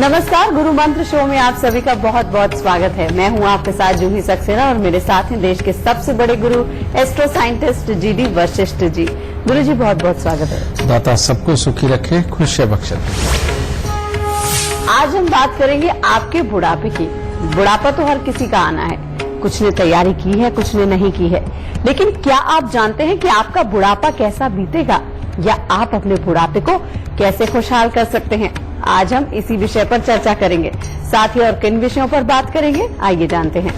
नमस्कार, गुरु मंत्र शो में आप सभी का बहुत बहुत स्वागत है। मैं हूं आपके साथ जूही सक्सेना और मेरे साथ हैं देश के सबसे बड़े गुरु astro scientist GD Vashishtha ji. गुरु जी बहुत बहुत स्वागत है। दाता सबको सुखी रखे, खुशियां बख्शे। आज हम बात करेंगे आपके बुढ़ापे की। बुढ़ापा तो हर किसी का आना है, कुछ ने तैयारी की है, कुछ ने नहीं की है, लेकिन क्या आप जानते हैं कि आपका बुढ़ापा कैसा बीतेगा या आप अपने बुढ़ापे को कैसे खुशहाल कर सकते हैं? आज हम इसी विषय पर चर्चा करेंगे। साथ ही और किन विषयों पर बात करेंगे, आइए जानते हैं।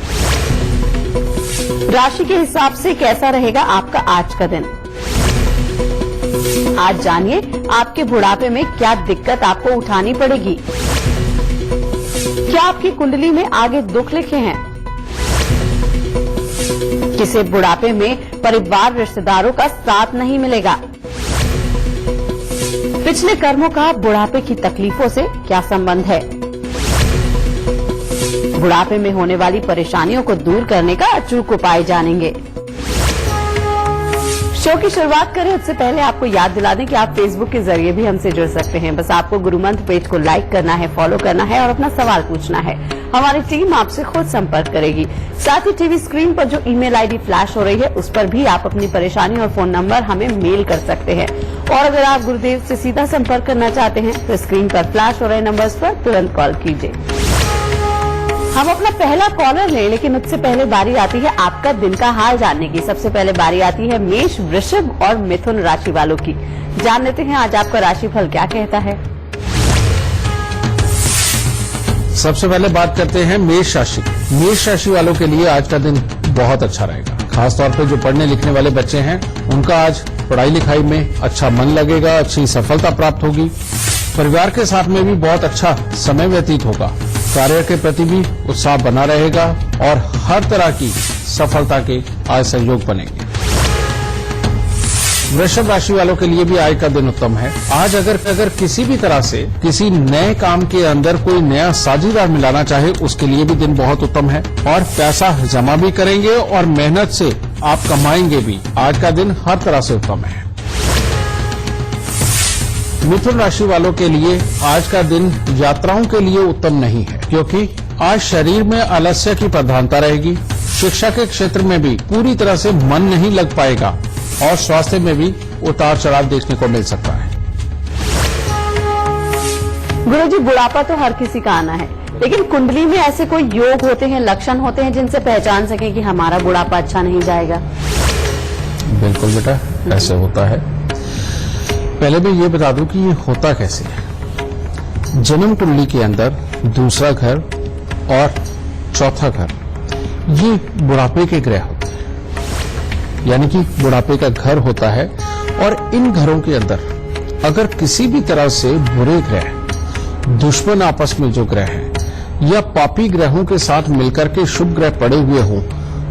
राशि के हिसाब से कैसा रहेगा आपका आज का दिन? आज जानिए आपके बुढ़ापे में क्या दिक्कत आपको उठानी पड़ेगी। क्या आपकी कुंडली में आगे दुख लिखे हैं? किसे बुढ़ापे में परिवार रिश्तेदारों का साथ नहीं मिलेगा? पिछले कर्मों का बुढ़ापे की तकलीफों से क्या संबंध है? बुढ़ापे में होने वाली परेशानियों को दूर करने का अचूक उपाय जानेंगे। शो की शुरुआत करें उससे पहले आपको याद दिला दें कि आप फेसबुक के जरिए भी हमसे जुड़ सकते हैं। बस आपको गुरु मंत्र पेज को लाइक करना है, फॉलो करना है और अपना सवाल पूछना है। हमारी टीम आपसे खुद संपर्क करेगी। साथ ही टीवी स्क्रीन पर जो ईमेल आईडी फ्लैश हो रही है उस पर भी आप अपनी परेशानी और फोन नंबर हमें मेल कर सकते हैं। और अगर आप गुरुदेव से सीधा संपर्क करना चाहते हैं तो स्क्रीन पर फ्लैश हो रहे नंबर्स पर तुरंत कॉल कीजिए। हम अपना पहला कॉलर लें, लेकिन उससे पहले बारी आती है आपका दिन का हाल जानने की। सबसे पहले बारी आती है मेष, वृषभ और मिथुन राशि वालों की। जान लेते हैं आज आपका राशिफल क्या कहता है। सबसे पहले बात करते हैं मेष राशि। मेष राशि वालों के लिए आज का दिन बहुत अच्छा रहेगा। खासतौर पर जो पढ़ने लिखने वाले बच्चे हैं उनका आज पढ़ाई लिखाई में अच्छा मन लगेगा, अच्छी सफलता प्राप्त होगी। परिवार के साथ में भी बहुत अच्छा समय व्यतीत होगा। कार्य के प्रति भी उत्साह बना रहेगा और हर तरह की सफलता के आज संयोग बनेंगे। वृषभ राशि वालों के लिए भी आज का दिन उत्तम है। आज अगर किसी भी तरह से किसी नए काम के अंदर कोई नया साझीदार मिलाना चाहे उसके लिए भी दिन बहुत उत्तम है और पैसा जमा भी करेंगे और मेहनत से आप कमाएंगे भी। आज का दिन हर तरह से उत्तम है। मिथुन राशि वालों के लिए आज का दिन यात्राओं के लिए उत्तम नहीं है, क्योंकि आज शरीर में आलस्य की प्रधानता रहेगी। शिक्षा के क्षेत्र में भी पूरी तरह से मन नहीं लग पाएगा और स्वास्थ्य में भी उतार चढ़ाव देखने को मिल सकता है। गुरुजी, बुढ़ापा तो हर किसी का आना है, लेकिन कुंडली में ऐसे कोई योग होते हैं, लक्षण होते हैं जिनसे पहचान सके कि हमारा बुढ़ापा अच्छा नहीं जाएगा? बिल्कुल बेटा, ऐसे होता है। पहले मैं ये बता दूं कि ये होता कैसे है। जन्म कुंडली के अंदर दूसरा घर और चौथा घर ये बुढ़ापे के ग्रह होते हैं, यानी कि बुढ़ापे का घर होता है। और इन घरों के अंदर अगर किसी भी तरह से बुरे ग्रह, दुश्मन आपस में जो ग्रह हैं या पापी ग्रहों के साथ मिलकर के शुभ ग्रह पड़े हुए हों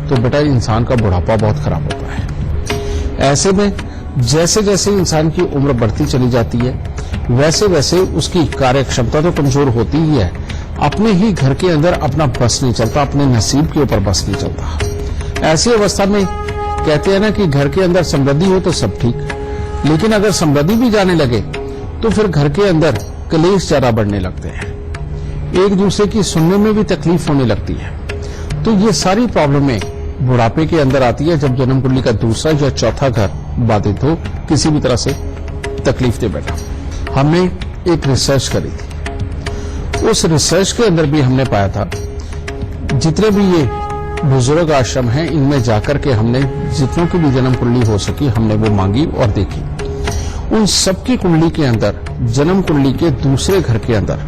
तो बेटा इंसान का बुढ़ापा बहुत खराब होता है। ऐसे में जैसे जैसे इंसान की उम्र बढ़ती चली जाती है वैसे वैसे उसकी कार्य क्षमता तो कमजोर होती ही है। अपने ही घर के अंदर अपना बस नहीं चलता, अपने नसीब के ऊपर बस नहीं चलता। ऐसी अवस्था में कहते हैं ना कि घर के अंदर समृद्धि हो तो सब ठीक, लेकिन अगर समृद्धि भी जाने लगे तो फिर घर के अंदर कलेश ज्यादा बढ़ने लगते हैं, एक दूसरे की सुनने में भी तकलीफ होने लगती है। तो ये सारी प्रॉब्लमें बुढ़ापे के अंदर आती है जब जन्म कुंडली का दूसरा या चौथा घर बाधित हो, किसी भी तरह से तकलीफ दे बैठा। हमने एक रिसर्च करी थी, उस रिसर्च के अंदर भी हमने पाया था जितने भी ये बुजुर्ग आश्रम हैं इनमें जाकर के हमने जितनों की भी जन्म कुंडली हो सकी हमने वो मांगी और देखी। उन सबकी कुंडली के अंदर जन्म कुंडली के दूसरे घर के अंदर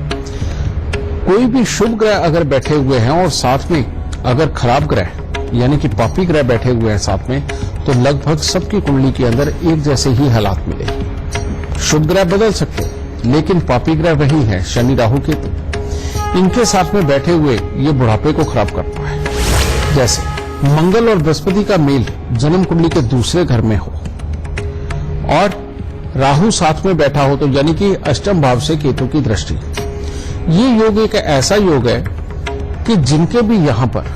कोई भी शुभ ग्रह अगर बैठे हुए हैं और साथ में अगर खराब ग्रह यानी कि पापी ग्रह बैठे हुए हैं साथ में, तो लगभग सबकी कुंडली के अंदर एक जैसे ही हालात मिलेंगे। शुभ ग्रह बदल सकते लेकिन पापी ग्रह वही है, शनि राहु केतु। इनके साथ में बैठे हुए ये बुढ़ापे को खराब करता है। जैसे मंगल और बृहस्पति का मेल जन्म कुंडली के दूसरे घर में हो और राहु साथ में बैठा हो तो यानी कि अष्टम भाव से केतु की दृष्टि। ये योग एक ऐसा योग है कि जिनके भी यहां पर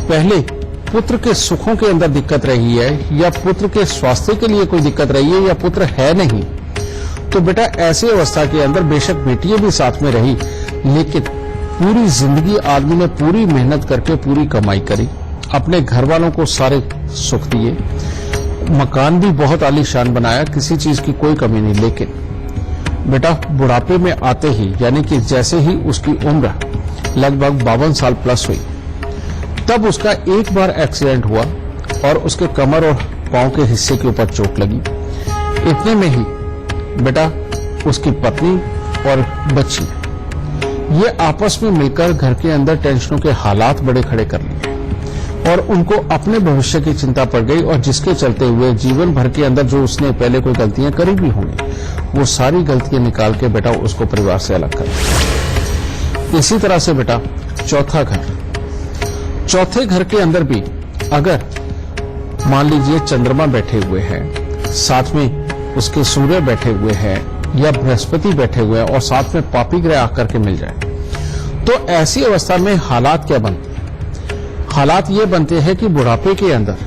पहले पुत्र के सुखों के अंदर दिक्कत रही है या पुत्र के स्वास्थ्य के लिए कोई दिक्कत रही है या पुत्र है नहीं, तो बेटा ऐसी अवस्था के अंदर बेशक बेटियां भी साथ में रही लेकिन पूरी जिंदगी आदमी ने पूरी मेहनत करके पूरी कमाई करी, अपने घर वालों को सारे सुख दिए, मकान भी बहुत आलीशान बनाया, किसी चीज की कोई कमी नहीं। लेकिन बेटा बुढ़ापे में आते ही, यानी कि जैसे ही उसकी उम्र लगभग 52 साल प्लस हुई, तब उसका एक बार एक्सीडेंट हुआ और उसके कमर और पांव के हिस्से के ऊपर चोट लगी। इतने में ही बेटा उसकी पत्नी और बच्ची ये आपस में मिलकर घर के अंदर टेंशनों के हालात बड़े खड़े कर लिए और उनको अपने भविष्य की चिंता पड़ गई, और जिसके चलते हुए जीवन भर के अंदर जो उसने पहले कोई गलतियां करी भी होंगी, वो सारी गलतियां निकाल के बेटा उसको परिवार से अलग कर दिया। इसी तरह से बेटा चौथा चौथे घर के अंदर भी अगर मान लीजिए चंद्रमा बैठे हुए हैं, साथ में उसके सूर्य बैठे हुए हैं या बृहस्पति बैठे हुए हैं और साथ में पापी ग्रह आकर के मिल जाए, तो ऐसी अवस्था में हालात क्या बनते हैं? हालात ये बनते हैं कि बुढ़ापे के अंदर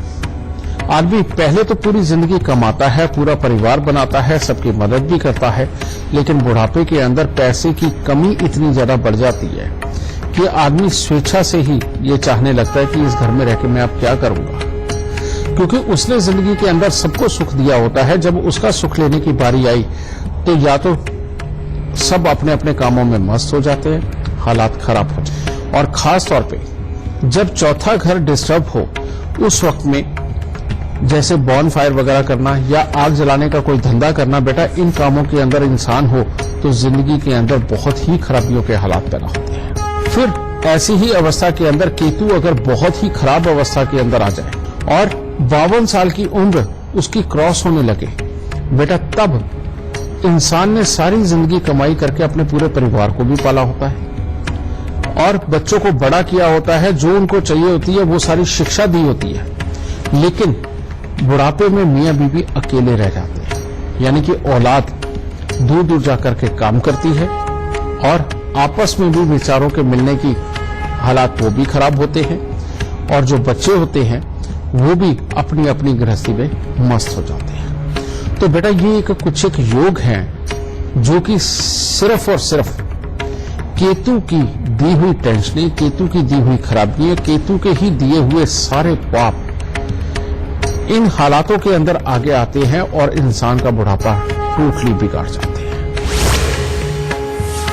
आदमी पहले तो पूरी जिंदगी कमाता है, पूरा परिवार बनाता है, सबकी मदद भी करता है, लेकिन बुढ़ापे के अंदर पैसे की कमी इतनी ज्यादा बढ़ जाती है कि आदमी स्वेच्छा से ही ये चाहने लगता है कि इस घर में रह के मैं अब क्या करूंगा, क्योंकि उसने जिंदगी के अंदर सबको सुख दिया होता है। जब उसका सुख लेने की बारी आई तो या तो सब अपने अपने कामों में मस्त हो जाते हैं, हालात खराब हो जाते हैं, और खास तौर पे जब चौथा घर डिस्टर्ब हो उस वक्त में जैसे बॉन फायर वगैरह करना या आग जलाने का कोई धंधा करना, बेटा इन कामों के अंदर इंसान हो तो जिंदगी के अंदर बहुत ही खराबियों के हालात पैदा होते हैं। फिर ऐसी ही अवस्था के अंदर केतु अगर बहुत ही खराब अवस्था के अंदर आ जाए और 52 साल की उम्र उसकी क्रॉस होने लगे, बेटा तब इंसान ने सारी जिंदगी कमाई करके अपने पूरे परिवार को भी पाला होता है और बच्चों को बड़ा किया होता है, जो उनको चाहिए होती है वो सारी शिक्षा दी होती है, लेकिन बुढ़ापे में मियां बीवी अकेले रह जाते हैं, यानी कि औलाद दूर दूर जाकर के काम करती है और आपस में भी विचारों के मिलने की हालात वो भी खराब होते हैं, और जो बच्चे होते हैं वो भी अपनी अपनी गृहस्थी में मस्त हो जाते हैं। तो बेटा ये कुछ एक योग हैं जो कि सिर्फ और सिर्फ केतु की दी हुई टेंशनें, केतु की दी हुई खराबियां, केतु के ही दिए हुए सारे पाप इन हालातों के अंदर आगे आते हैं और इंसान का बुढ़ापा टोटली बिगाड़ जाते हैं।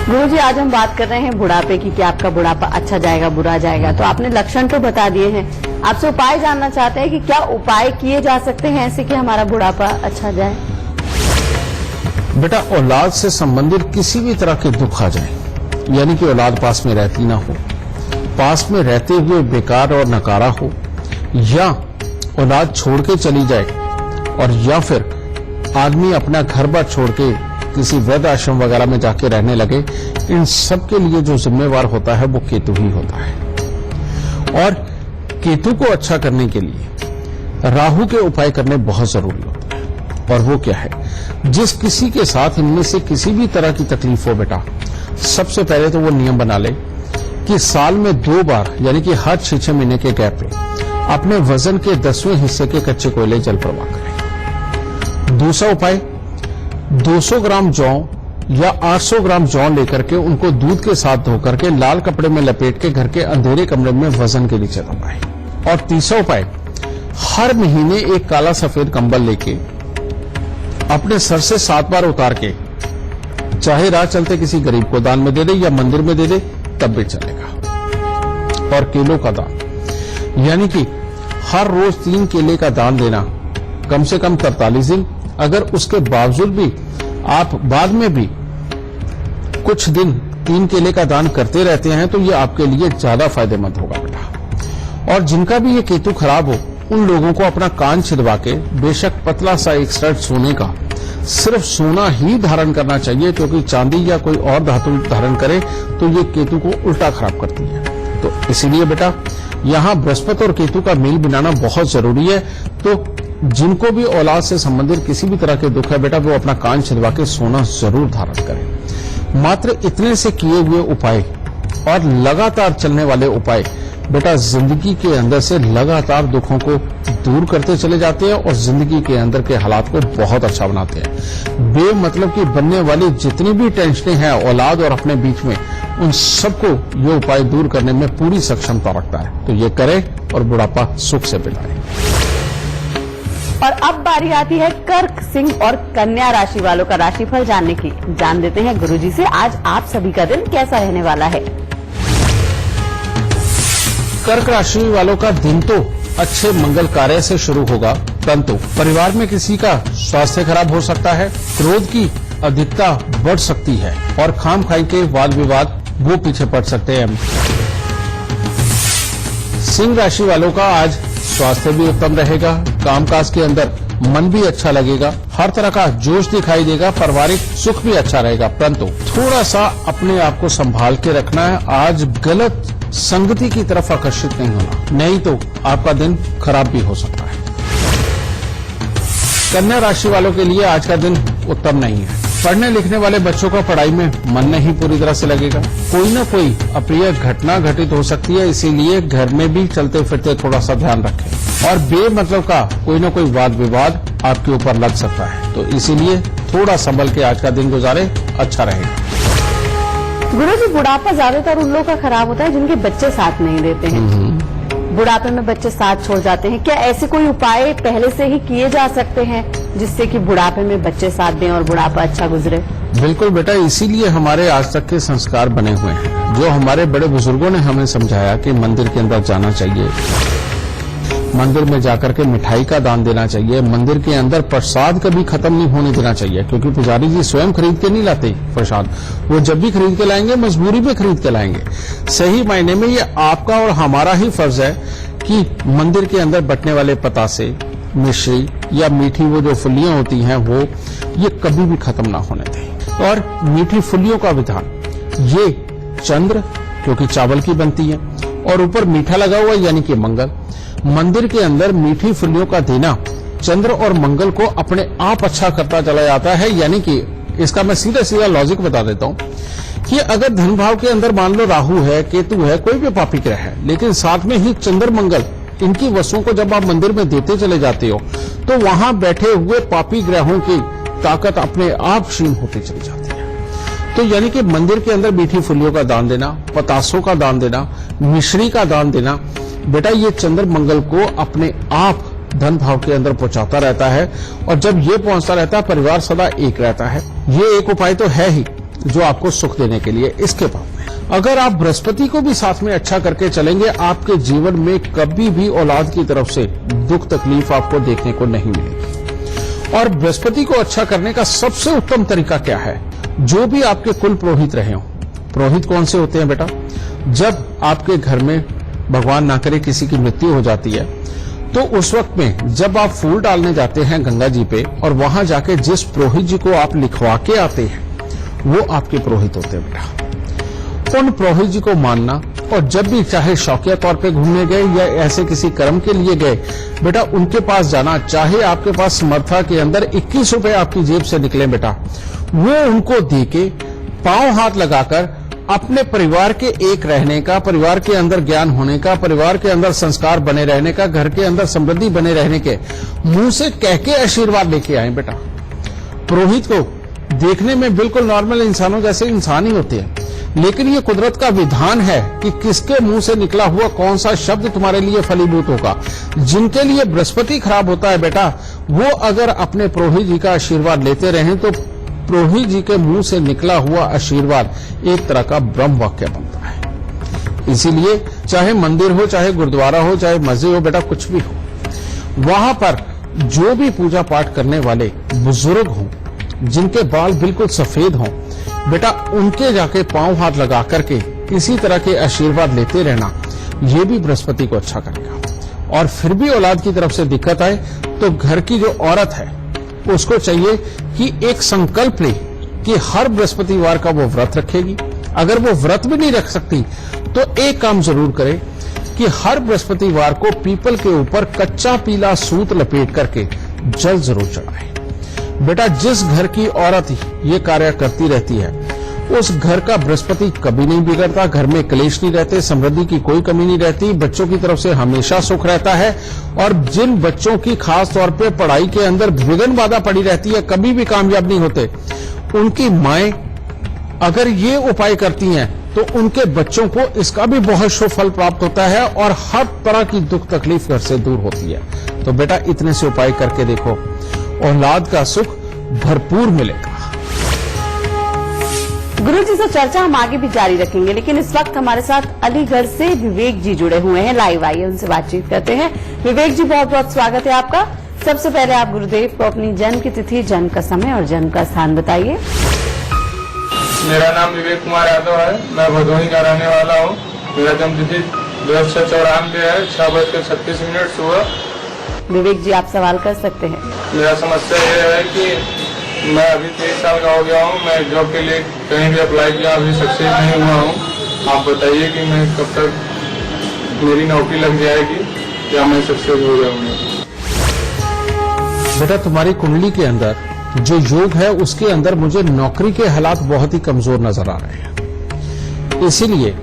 गुरुजी आज हम बात कर रहे हैं बुढ़ापे की कि आपका बुढ़ापा अच्छा जाएगा बुरा जाएगा, तो आपने लक्षण तो बता दिए हैं, आपसे उपाय जानना चाहते हैं कि क्या उपाय किए जा सकते हैं ऐसे कि हमारा बुढ़ापा अच्छा जाए। बेटा औलाद से संबंधित किसी भी तरह के दुख आ जाए, यानी कि औलाद पास में रहती ना हो, पास में रहते हुए बेकार और नकारा हो, या औलाद छोड़ के चली जाए, और या फिर आदमी अपना घर बार छोड़ के किसी वृद्ध आश्रम वगैरह में जाके रहने लगे, इन सब के लिए जो जिम्मेवार होता है वो केतु ही होता है। और केतु को अच्छा करने के लिए राहु के उपाय करने बहुत जरूरी होते हैं, और वो क्या है, जिस किसी के साथ इनमें से किसी भी तरह की तकलीफ हो बेटा, सबसे पहले तो वो नियम बना ले कि साल में 2 बार, यानी कि हर 6-6 महीने के गैप पे अपने वजन के 10वें हिस्से के कच्चे कोयले जल प्रवाह करें। दूसरा उपाय 200 ग्राम जौ या 800 ग्राम जौ लेकर के उनको दूध के साथ धोकर के लाल कपड़े में लपेट के घर के अंधेरे कमरे में वजन के नीचे दबाएं। और तीसरा उपाय, हर महीने एक काला सफेद कंबल लेके अपने सर से 7 बार उतार के चाहे राह चलते किसी गरीब को दान में दे दे या मंदिर में दे दे, तब भी चलेगा। और केलों का दान, यानी कि हर रोज 3 केले का दान देना, कम से कम 43 दिन। अगर उसके बावजूद भी आप बाद में भी कुछ दिन 3 केले का दान करते रहते हैं तो ये आपके लिए ज्यादा फायदेमंद होगा बेटा। और जिनका भी ये केतु खराब हो, उन लोगों को अपना कान छिदवा के बेशक पतला सा एक स्टड सोने का, सिर्फ सोना ही धारण करना चाहिए, क्योंकि चांदी या कोई और धातु धारण करे तो ये केतु को उल्टा खराब करती है। तो इसीलिए बेटा यहाँ बृहस्पति और केतु का मेल बनाना बहुत जरूरी है। तो जिनको भी औलाद से संबंधित किसी भी तरह के दुख है बेटा, वो अपना कान छिदवा के सोना जरूर धारण करें। मात्र इतने से किए हुए उपाय और लगातार चलने वाले उपाय बेटा जिंदगी के अंदर से लगातार दुखों को दूर करते चले जाते हैं और जिंदगी के अंदर के हालात को बहुत अच्छा बनाते हैं। बेमतलब की बनने वाली जितनी भी टेंशनें हैं औलाद और अपने बीच में, उन सबको ये उपाय दूर करने में पूरी सक्षमता रखता है। तो ये करे और बुढ़ापा सुख से बिताए। और अब बारी आती है कर्क, सिंह और कन्या राशि वालों का राशिफल जानने की। जान देते हैं गुरुजी से आज आप सभी का दिन कैसा रहने वाला है। कर्क राशि वालों का दिन तो अच्छे मंगल कार्य से शुरू होगा, परंतु परिवार में किसी का स्वास्थ्य खराब हो सकता है, क्रोध की अधिकता बढ़ सकती है और खाम खाई के वाद विवाद वो पीछे पड़ सकते हैं। सिंह राशि वालों का आज स्वास्थ्य भी उत्तम रहेगा, कामकाज के अंदर मन भी अच्छा लगेगा, हर तरह का जोश दिखाई देगा, पारिवारिक सुख भी अच्छा रहेगा, परंतु थोड़ा सा अपने आप को संभाल के रखना है। आज गलत संगति की तरफ आकर्षित नहीं होना, नहीं तो आपका दिन खराब भी हो सकता है। कन्या राशि वालों के लिए आज का दिन उत्तम नहीं है। पढ़ने लिखने वाले बच्चों का पढ़ाई में मन नहीं पूरी तरह से लगेगा, कोई न कोई अप्रिय घटना घटित हो सकती है, इसीलिए घर में भी चलते फिरते थोड़ा सा ध्यान रखें। और बेमतलब का कोई न कोई वाद विवाद आपके ऊपर लग सकता है, तो इसीलिए थोड़ा संभल के आज का दिन गुजारे, अच्छा रहेगा। गुरुजी, बुढ़ापा ज्यादातर उन लोगों का खराब होता है जिनके बच्चे साथ नहीं देते हैं। बुढ़ापे में बच्चे साथ छोड़ जाते हैं, क्या ऐसे कोई उपाय पहले से ही किए जा सकते हैं जिससे कि बुढ़ापे में बच्चे साथ दें और बुढ़ापा अच्छा गुजरे? बिल्कुल बेटा, इसीलिए हमारे आज तक के संस्कार बने हुए हैं। जो हमारे बड़े बुजुर्गों ने हमें समझाया कि मंदिर के अंदर जाना चाहिए, मंदिर में जाकर के मिठाई का दान देना चाहिए, मंदिर के अंदर प्रसाद कभी खत्म नहीं होने देना चाहिए, क्योंकि पुजारी जी स्वयं खरीद के नहीं लाते प्रसाद, वो जब भी खरीद के लाएंगे मजबूरी में खरीद के लाएंगे। सही मायने में ये आपका और हमारा ही फर्ज है कि मंदिर के अंदर बटने वाले पतासे, मिश्री या मीठी वो जो फुल्लियां होती हैं वो ये कभी भी खत्म ना होने दें। और मीठी फुल्लियों का विधान, ये चंद्र क्योंकि चावल की बनती है और ऊपर मीठा लगा हुआ यानी कि मंगल, मंदिर के अंदर मीठी फुल्लियों का देना चंद्र और मंगल को अपने आप अच्छा करता चला जाता है। यानी कि इसका मैं सीधा सीधा लॉजिक बता देता हूं कि अगर धन भाव के अंदर मान लो राहु है, केतु है, कोई भी पापी ग्रह है, लेकिन साथ में ही चंद्र मंगल, इनकी वस्तुओं को जब आप मंदिर में देते चले जाते हो तो वहां बैठे हुए पापी ग्रहों की ताकत अपने आप क्षीण होती चली जाती है। तो यानी कि मंदिर के अंदर मीठी फुल्लियों का दान देना, पतासों का दान देना, मिश्री का दान देना, बेटा ये चंद्र मंगल को अपने आप धन भाव के अंदर पहुंचाता रहता है। और जब ये पहुंचता रहता है, परिवार सदा एक रहता है। ये एक उपाय तो है ही जो आपको सुख देने के लिए। इसके बाद में अगर आप बृहस्पति को भी साथ में अच्छा करके चलेंगे, आपके जीवन में कभी भी औलाद की तरफ से दुख तकलीफ आपको देखने को नहीं मिलेगी। और बृहस्पति को अच्छा करने का सबसे उत्तम तरीका क्या है? जो भी आपके कुल पुरोहित रहे हो, पुरोहित कौन से होते हैं बेटा? जब आपके घर में भगवान ना करे किसी की मृत्यु हो जाती है, तो उस वक्त में जब आप फूल डालने जाते हैं गंगा जी पे और वहां जाके जिस पुरोहित जी को आप लिखवा के आते हैं वो आपके पुरोहित होते हैं बेटा। उन पुरोहित जी को मानना, और जब भी चाहे शौकिया तौर पे घूमने गए या ऐसे किसी कर्म के लिए गए, बेटा उनके पास जाना, चाहे आपके पास समर्था के अंदर 21 रुपए आपकी जेब से निकले बेटा, वो उनको दे के पांव हाथ लगाकर अपने परिवार के एक रहने का, परिवार के अंदर ज्ञान होने का, परिवार के अंदर संस्कार बने रहने का, घर के अंदर समृद्धि बने रहने के मुंह से कह के आशीर्वाद लेके आए बेटा। पुरोहित को देखने में बिल्कुल नॉर्मल इंसानों जैसे इंसान ही होते हैं, लेकिन ये कुदरत का विधान है कि किसके मुंह से निकला हुआ कौन सा शब्द तुम्हारे लिए फलीभूत होगा। जिनके लिए बृहस्पति खराब होता है बेटा, वो अगर अपने पुरोहित जी का आशीर्वाद लेते रहें तो पुरोहित जी के मुंह से निकला हुआ आशीर्वाद एक तरह का ब्रह्म वाक्य बनता है। इसीलिए चाहे मंदिर हो, चाहे गुरुद्वारा हो, चाहे मस्जिद हो बेटा, कुछ भी हो, वहां पर जो भी पूजा पाठ करने वाले बुजुर्ग हों, जिनके बाल बिल्कुल सफेद हों बेटा, उनके जाके पांव हाथ लगा करके इसी तरह के आशीर्वाद लेते रहना, ये भी बृहस्पति को अच्छा करेगा। और फिर भी औलाद की तरफ से दिक्कत आए तो घर की जो औरत है उसको चाहिए कि एक संकल्प ले कि हर बृहस्पतिवार का वो व्रत रखेगी। अगर वो व्रत भी नहीं रख सकती तो एक काम जरूर करे कि हर बृहस्पतिवार को पीपल के ऊपर कच्चा पीला सूत लपेट करके जल जरूर चढ़ाए। बेटा जिस घर की औरत ये कार्य करती रहती है उस घर का बृहस्पति कभी नहीं बिगड़ता, घर में क्लेश नहीं रहते, समृद्धि की कोई कमी नहीं रहती, बच्चों की तरफ से हमेशा सुख रहता है। और जिन बच्चों की खास तौर पे पढ़ाई के अंदर विघ्न बाधा पड़ी रहती है, कभी भी कामयाब नहीं होते, उनकी माएं अगर ये उपाय करती हैं तो उनके बच्चों को इसका भी बहुत शुभ फल प्राप्त होता है और हर तरह की दुख तकलीफ घर से दूर होती है। तो बेटा इतने से उपाय करके देखो, औलाद का सुख भरपूर मिलेगा। गुरुजी से चर्चा हम आगे भी जारी रखेंगे, लेकिन इस वक्त हमारे साथ अलीगढ़ से विवेक जी जुड़े हुए हैं लाइव। आइए उनसे बातचीत करते हैं। विवेक जी, बहुत बहुत स्वागत है आपका। सबसे पहले आप गुरुदेव को अपनी जन्म की तिथि, जन्म का समय और जन्म का स्थान बताइए। मेरा नाम विवेक कुमार यादव है, मैं भदोही का रहने वाला हूँ। मेरा जन्म तिथि 1994 है, 6:36 सुबह। विवेक जी, आप सवाल कर सकते हैं। मेरा समस्या ये है कि मैं अभी 23 साल का हो गया हूँ। मैं जॉब के लिए कहीं भी अप्लाई किया, अभी सक्सेस नहीं हुआ हूँ। आप बताइए कि मैं कब तक मेरी नौकरी लग जाएगी या मैं सक्सेस हो जाऊंगा। बेटा तुम्हारी कुंडली के अंदर जो योग है उसके अंदर मुझे नौकरी के हालात बहुत ही कमजोर नजर आ रहे हैं। इसीलिए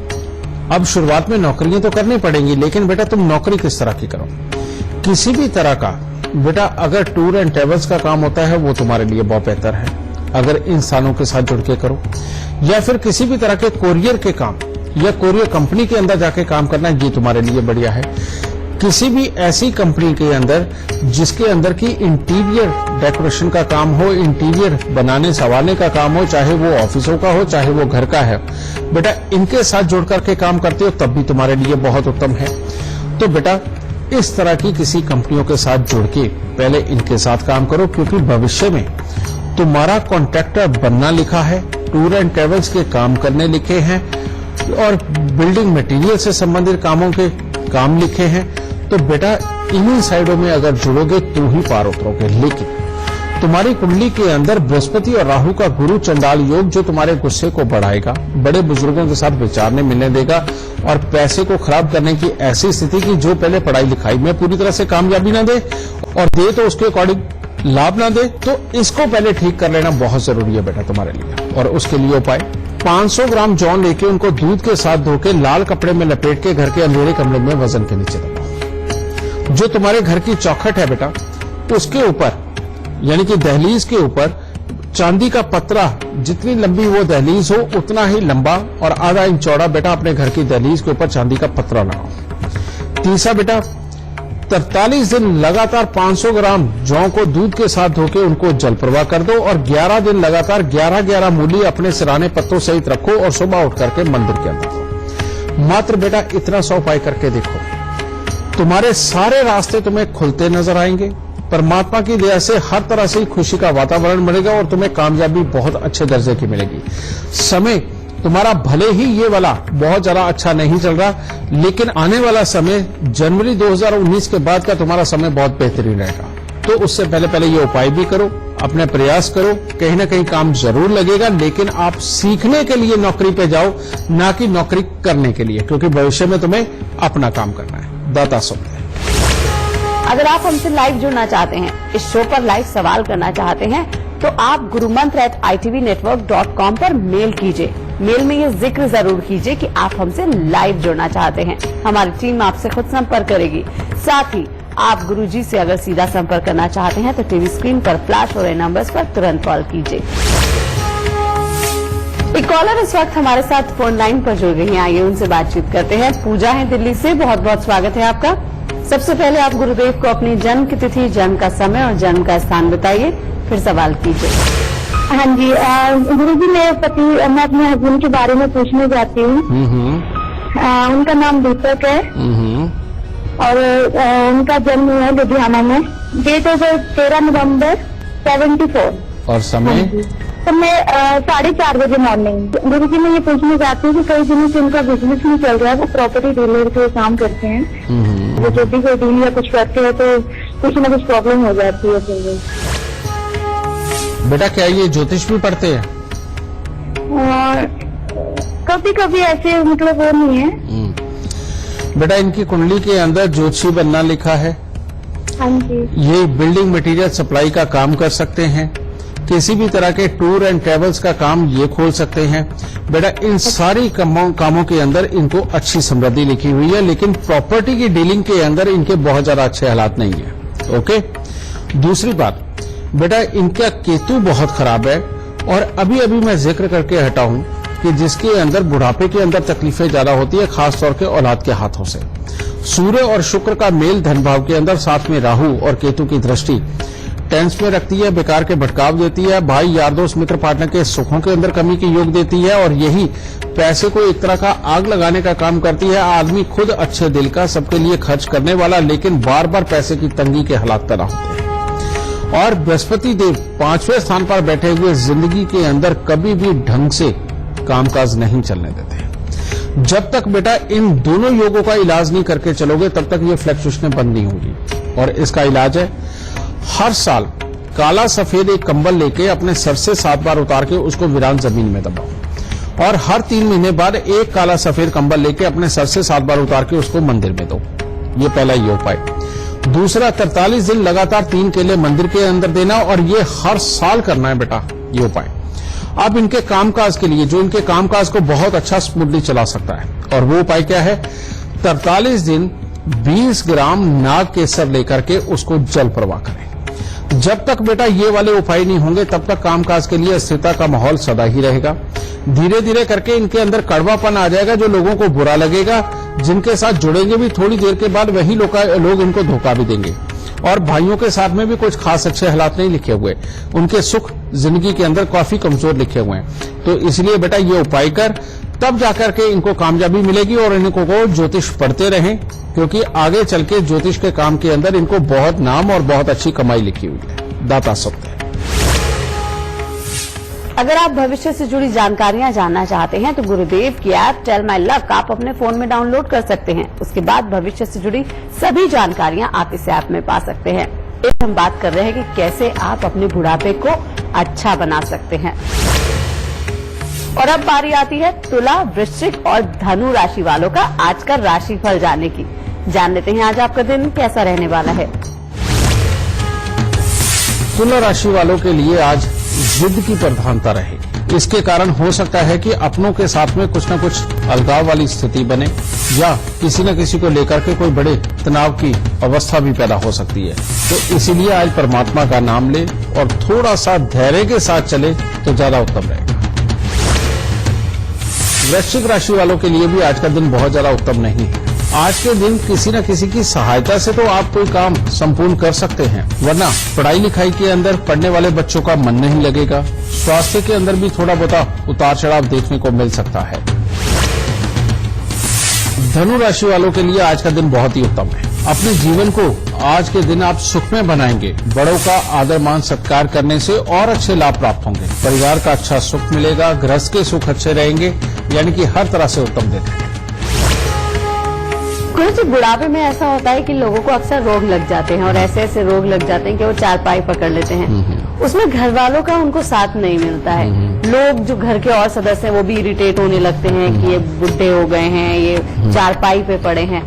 अब शुरुआत में नौकरियां तो करनी पड़ेंगी, लेकिन बेटा तुम नौकरी किस तरह की करो। किसी भी तरह का बेटा अगर टूर एंड ट्रेवल्स का काम होता है वो तुम्हारे लिए बहुत बेहतर है, अगर इंसानों के साथ जुड़ के करो, या फिर किसी भी तरह के कोरियर के काम या कोरियर कंपनी के अंदर जाके काम करना, ये तुम्हारे लिए बढ़िया है। किसी भी ऐसी कंपनी के अंदर जिसके अंदर की इंटीरियर डेकोरेशन का काम हो, इंटीरियर बनाने संवारने का काम हो, चाहे वो ऑफिसों का हो चाहे वो घर का है, बेटा इनके साथ जुड़ करके काम करते हो तब भी तुम्हारे लिए बहुत उत्तम है। तो बेटा इस तरह की किसी कंपनियों के साथ जुड़ के पहले इनके साथ काम करो, क्योंकि भविष्य में तुम्हारा कॉन्ट्रैक्टर बनना लिखा है, टूर एंड ट्रेवल्स के काम करने लिखे हैं और बिल्डिंग मटेरियल से संबंधित कामों के काम लिखे हैं। तो बेटा इन्हीं साइडों में अगर जुड़ोगे तो ही पार उतरोगे। लेकिन तुम्हारी कुंडली के अंदर बृहस्पति और राहु का गुरु चंडाल योग जो तुम्हारे गुस्से को बढ़ाएगा, बड़े बुजुर्गों के साथ विचारने मिलने देगा और पैसे को खराब करने की ऐसी स्थिति की जो पहले पढ़ाई लिखाई में पूरी तरह से कामयाबी ना दे और दे तो उसके अकॉर्डिंग लाभ ना दे, तो इसको पहले ठीक कर लेना बहुत जरूरी है बेटा तुम्हारे लिए। और उसके लिए उपाय 500 ग्राम जौ लेके उनको दूध के साथ धोके लाल कपड़े में लपेट के घर के अंधेरे कमरे में वजन के नीचे दबाओ। जो तुम्हारे घर की चौखट है बेटा उसके ऊपर यानी कि दहलीज के ऊपर चांदी का पतरा, जितनी लंबी वो दहलीज हो उतना ही लंबा और आधा इंच चौड़ा बेटा अपने घर की दहलीज के ऊपर चांदी का पतरा लगाओ। तीसरा बेटा 43 दिन लगातार 500 ग्राम जौ को दूध के साथ धोके उनको जल प्रवाह कर दो और 11 दिन लगातार 11-11 मूली अपने सिराने पत्तों सहित रखो और सुबह उठ करके मंदिर के अंदर दो। मात्र बेटा इतना सा उपाय करके देखो, तुम्हारे सारे रास्ते तुम्हें खुलते नजर आएंगे। परमात्मा की दया से हर तरह से खुशी का वातावरण मिलेगा और तुम्हें कामयाबी बहुत अच्छे दर्जे की मिलेगी। समय तुम्हारा भले ही ये वाला बहुत ज्यादा अच्छा नहीं चल रहा, लेकिन आने वाला समय जनवरी 2019 के बाद का तुम्हारा समय बहुत बेहतरीन रहेगा। तो उससे पहले ये उपाय भी करो, अपने प्रयास करो, कहीं ना कहीं काम जरूर लगेगा। लेकिन आप सीखने के लिए नौकरी पे जाओ, ना कि नौकरी करने के लिए, क्योंकि भविष्य में तुम्हें अपना काम करना है। दाता सोते। अगर आप हमसे लाइव जुड़ना चाहते हैं, इस शो पर लाइव सवाल करना चाहते हैं, तो आप gurumantra@itvnetwork.com पर मेल कीजिए। मेल में ये जिक्र जरूर कीजिए कि आप हमसे लाइव जुड़ना चाहते हैं। हमारी टीम आपसे खुद संपर्क करेगी। साथ ही आप गुरुजी से अगर सीधा संपर्क करना चाहते हैं तो टीवी स्क्रीन पर फ्लैश हो रहे नंबर्स पर तुरंत कॉल कीजिए। एक कॉलर इस वक्त हमारे साथ फोन लाइन पर जुड़ गई हैं। आइए उनसे बातचीत करते हैं। पूजा है दिल्ली से, बहुत बहुत स्वागत है आपका। सबसे पहले आप गुरुदेव को अपनी जन्म की तिथि, जन्म का समय और जन्म का स्थान बताइए, फिर सवाल कीजिए। हाँ जी, गुरुजी मैं अपने हस्बैंड के बारे में पूछने जाती हूँ। उनका नाम दीपक है और उनका जन्म हुआ है लुधियाना में। डेट ऑफ बर्थ 13 नवंबर 74 और समय समय 4:30 बजे मॉर्निंग। गुरुजी मैं ये पूछने चाहती हूँ कि कई दिनों से उनका बिजनेस नहीं चल रहा है, वो प्रॉपर्टी डीलर के काम करते हैं। वो जो भी कोई डील या कुछ करते हैं तो कुछ न कुछ प्रॉब्लम हो जाती है। फिर बेटा क्या ये ज्योतिष भी पढ़ते हैं? कभी कभी ऐसे मतलब वो नहीं है। बेटा इनकी कुंडली के अंदर ज्योतिषी बनना लिखा है। हाँ जी। ये बिल्डिंग मटेरियल सप्लाई का काम कर सकते हैं, किसी भी तरह के टूर एंड ट्रेवल्स का काम ये खोल सकते हैं। बेटा इन सारी कामों के अंदर इनको अच्छी समृद्धि लिखी हुई है, लेकिन प्रॉपर्टी की डीलिंग के अंदर इनके बहुत ज्यादा अच्छे हालात नहीं है। ओके। दूसरी बात बेटा इनका केतु बहुत खराब है और अभी अभी मैं जिक्र करके हटा हूं कि जिसके अंदर बुढ़ापे के अंदर तकलीफें ज्यादा होती है, खासतौर के औलाद के हाथों से। सूर्य और शुक्र का मेल धन भाव के अंदर, साथ में राहु और केतु की दृष्टि टेंस में रखती है, बेकार के भटकाव देती है, भाई यार दोस्त मित्र पार्टनर के सुखों के अंदर कमी की योग देती है, और यही पैसे को एक तरह का आग लगाने का काम करती है। आदमी खुद अच्छे दिल का, सबके लिए खर्च करने वाला, लेकिन बार बार पैसे की तंगी के हालात पैदा होते हैं। और बृहस्पति देव 5वें स्थान पर बैठे हुए जिंदगी के अंदर कभी भी ढंग से कामकाज नहीं चलने देते। जब तक बेटा इन दोनों योगों का इलाज नहीं करके चलोगे, तब तक ये फ्लक्चुएशनें बंद नहीं होंगी। और इसका इलाज है, हर साल काला सफेद एक कंबल लेके अपने सर से 7 बार उतार के उसको वीरान जमीन में दबाओ, और हर 3 महीने बाद एक काला सफेद कंबल लेके अपने सर से 7 बार उतार के उसको मंदिर में दो। ये पहला ये उपाय। दूसरा, 43 दिन लगातार 3 केले मंदिर के अंदर देना, और ये हर साल करना है बेटा ये उपाय। अब इनके कामकाज के लिए, जो इनके कामकाज को बहुत अच्छा स्मूथली चला सकता है, और वो उपाय क्या है, 43 दिन 20 ग्राम नाग केसर लेकर के उसको जल प्रवाह करें। जब तक बेटा ये वाले उपाय नहीं होंगे, तब तक कामकाज के लिए स्थिरता का माहौल सदा ही रहेगा। धीरे धीरे करके इनके अंदर कड़वापन आ जाएगा, जो लोगों को बुरा लगेगा। जिनके साथ जुड़ेंगे भी थोड़ी देर के बाद वही लोग इनको धोखा भी देंगे। और भाइयों के साथ में भी कुछ खास अच्छे हालात नहीं लिखे हुए, उनके सुख जिंदगी के अंदर काफी कमजोर लिखे हुए हैं। तो इसलिए बेटा ये उपाय कर, तब जाकर के इनको कामयाबी मिलेगी। और इनको को ज्योतिष पढ़ते रहें, क्योंकि आगे चल के ज्योतिष के काम के अंदर इनको बहुत नाम और बहुत अच्छी कमाई लिखी हुई है। दाता सत्य। अगर आप भविष्य से जुड़ी जानकारियां जानना चाहते हैं तो गुरुदेव की ऐप टेल माई लक आप अपने फोन में डाउनलोड कर सकते हैं। उसके बाद भविष्य से जुड़ी सभी जानकारियां आप इस ऐप में पा सकते हैं। एक हम बात कर रहे हैं कि कैसे आप अपने बुढ़ापे को अच्छा बना सकते हैं। और अब बारी आती है तुला, वृश्चिक और धनु राशि वालों का आज का राशिफल जानने की। जान लेते हैं आज आपका दिन कैसा रहने वाला है। तुला राशि वालों के लिए आज जिद की प्रधानता रहेगी। इसके कारण हो सकता है कि अपनों के साथ में कुछ न कुछ अलगाव वाली स्थिति बने, या किसी न किसी को लेकर के कोई बड़े तनाव की अवस्था भी पैदा हो सकती है। तो इसीलिए आज परमात्मा का नाम ले और थोड़ा सा धैर्य के साथ चले तो ज्यादा उत्तम रहेगा। वृश्चिक राशि वालों के लिए भी आज का दिन बहुत ज्यादा उत्तम नहीं है। आज के दिन किसी न किसी की सहायता से तो आप कोई काम संपूर्ण कर सकते हैं, वरना पढ़ाई लिखाई के अंदर पढ़ने वाले बच्चों का मन नहीं लगेगा। स्वास्थ्य के अंदर भी थोड़ा बहुत उतार चढ़ाव देखने को मिल सकता है। धनु राशि वालों के लिए आज का दिन बहुत ही उत्तम है। अपने जीवन को आज के दिन आप सुखमय बनाएंगे। बड़ों का आदर मान सत्कार करने से और अच्छे लाभ प्राप्त होंगे। परिवार का अच्छा सुख मिलेगा, गृहस्थ के सुख अच्छे रहेंगे, यानी कि हर तरह से उत्तम दिन है। कुछ बुढ़ापे में ऐसा होता है कि लोगों को अक्सर रोग लग जाते हैं, और ऐसे ऐसे रोग लग जाते हैं कि वो चारपाई पकड़ लेते हैं। उसमें घर वालों का उनको साथ नहीं मिलता है। लोग जो घर के और सदस्य हैं वो भी इरिटेट होने लगते हैं कि ये बुढ़े हो गए हैं, ये चारपाई पे पड़े हैं।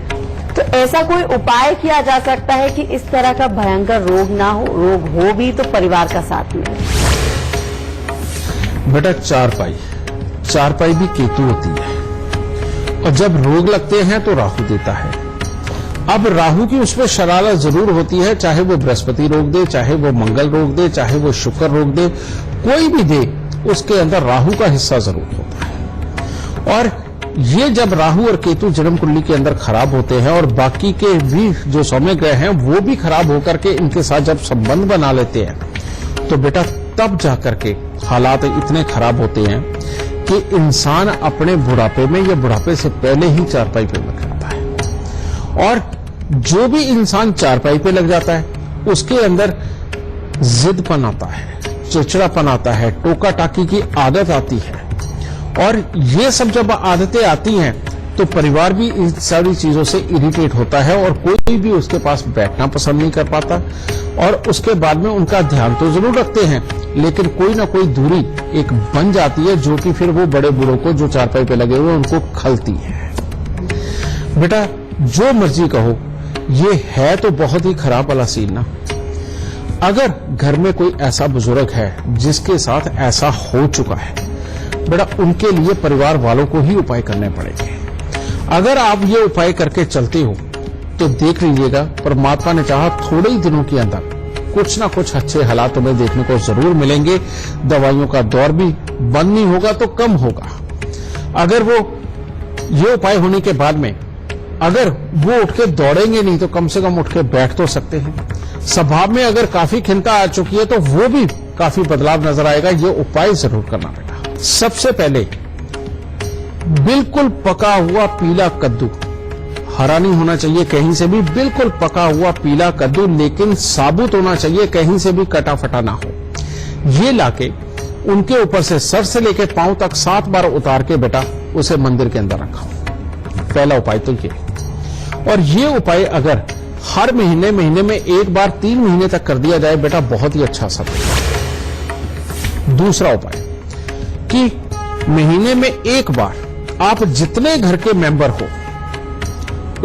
तो ऐसा कोई उपाय किया जा सकता है कि इस तरह का भयंकर रोग ना हो, रोग हो भी तो परिवार का साथ मिले। बेटा चारपाई भी केतु होती है, और जब रोग लगते हैं तो राहु देता है। अब राहु की उसमें शरारत जरूर होती है, चाहे वो बृहस्पति रोग दे, चाहे वो मंगल रोग दे, चाहे वो शुक्र रोग दे, कोई भी दे, उसके अंदर राहु का हिस्सा जरूर होता है। और ये जब राहु और केतु जन्म कुंडली के अंदर खराब होते हैं, और बाकी के भी जो सौम्य ग्रह हैं वो भी खराब होकर के इनके साथ जब संबंध बना लेते हैं, तो बेटा तब जाकर के हालात इतने खराब होते हैं कि इंसान अपने बुढ़ापे में या बुढ़ापे से पहले ही चारपाई पे लग जाता है। और जो भी इंसान चारपाई पे लग जाता है उसके अंदर जिदपन आता है, चिड़चिड़ापन आता है, टोका टाकी की आदत आती है। और ये सब जब आदतें आती हैं तो परिवार भी इन सारी चीजों से इरिटेट होता है, और कोई भी उसके पास बैठना पसंद नहीं कर पाता। और उसके बाद में उनका ध्यान तो जरूर रखते हैं, लेकिन कोई ना कोई दूरी एक बन जाती है, जो कि फिर वो बड़े बूढ़ों को जो चारपाई पे लगे हुए उनको खलती है। बेटा जो मर्जी कहो, ये है तो बहुत ही खराब वाला सीन ना। अगर घर में कोई ऐसा बुजुर्ग है जिसके साथ ऐसा हो चुका है, बेटा उनके लिए परिवार वालों को ही उपाय करने पड़ेंगे। अगर आप ये उपाय करके चलते हो तो देख लीजिएगा, परमात्मा ने चाहा थोड़े ही दिनों के अंदर कुछ ना कुछ अच्छे हालात में देखने को जरूर मिलेंगे। दवाइयों का दौर भी बंद नहीं होगा तो कम होगा। अगर वो ये उपाय होने के बाद में अगर वो उठ के दौड़ेंगे नहीं तो कम से कम उठ के बैठ तो सकते हैं। स्वभाव में अगर काफी खिन्नता आ चुकी है तो वो भी काफी बदलाव नजर आएगा। ये उपाय जरूर करना बेटा। सबसे पहले बिल्कुल पका हुआ पीला कद्दू, हरा नहीं होना चाहिए कहीं से भी, बिल्कुल पका हुआ पीला कद्दू लेकिन साबुत होना चाहिए, कहीं से भी कटा फटा ना हो। ये लाके उनके ऊपर से सर से लेके पांव तक 7 बार उतार के बेटा उसे मंदिर के अंदर रखा। पहला उपाय तो ये। और ये उपाय अगर हर महीने में एक बार 3 महीने तक कर दिया जाए बेटा, बहुत ही अच्छा असर होगा। दूसरा उपाय कि महीने में एक बार आप जितने घर के मेंबर हो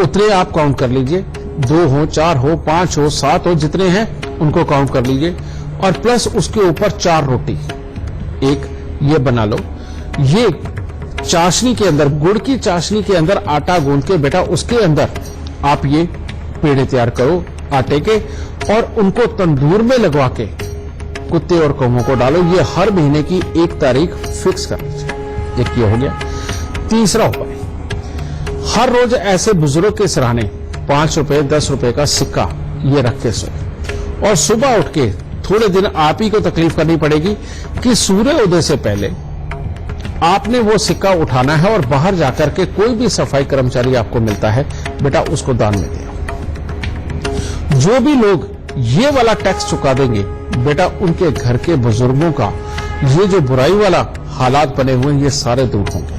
उतने आप काउंट कर लीजिए, 2 हो, 4 हो, 5 हो, 7 हो, जितने हैं उनको काउंट कर लीजिए और प्लस उसके ऊपर 4 रोटी एक ये बना लो। ये चाशनी के अंदर, गुड़ की चाशनी के अंदर आटा गूंद के बेटा उसके अंदर आप ये पेड़े तैयार करो आटे के और उनको तंदूर में लगवा के कुत्ते और कौवों को डालो। ये हर महीने की 1 तारीख फिक्स कर लीजिए। एक ये हो गया। तीसरा उपाय, हर रोज ऐसे बुजुर्ग के सराहने 5 रुपए 10 रुपए का सिक्का ये रख के सोए और सुबह उठ के थोड़े दिन आप ही को तकलीफ करनी पड़ेगी कि सूर्य उदय से पहले आपने वो सिक्का उठाना है और बाहर जाकर के कोई भी सफाई कर्मचारी आपको मिलता है बेटा उसको दान में दो। जो भी लोग ये वाला टैक्स चुका देंगे बेटा उनके घर के बुजुर्गों का ये जो बुराई वाला हालात बने हुए हैं ये सारे दूर होंगे,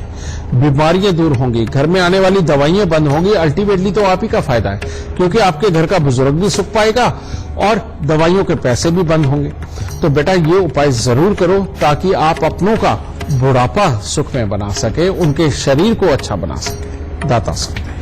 बीमारियां दूर होंगी, घर में आने वाली दवाइयां बंद होंगी। अल्टीमेटली तो आप ही का फायदा है क्योंकि आपके घर का बुजुर्ग भी सुख पाएगा और दवाइयों के पैसे भी बंद होंगे। तो बेटा ये उपाय जरूर करो ताकि आप अपनों का बुढ़ापा सुख में बना सके, उनके शरीर को अच्छा बना सके, दाता सकते हैं।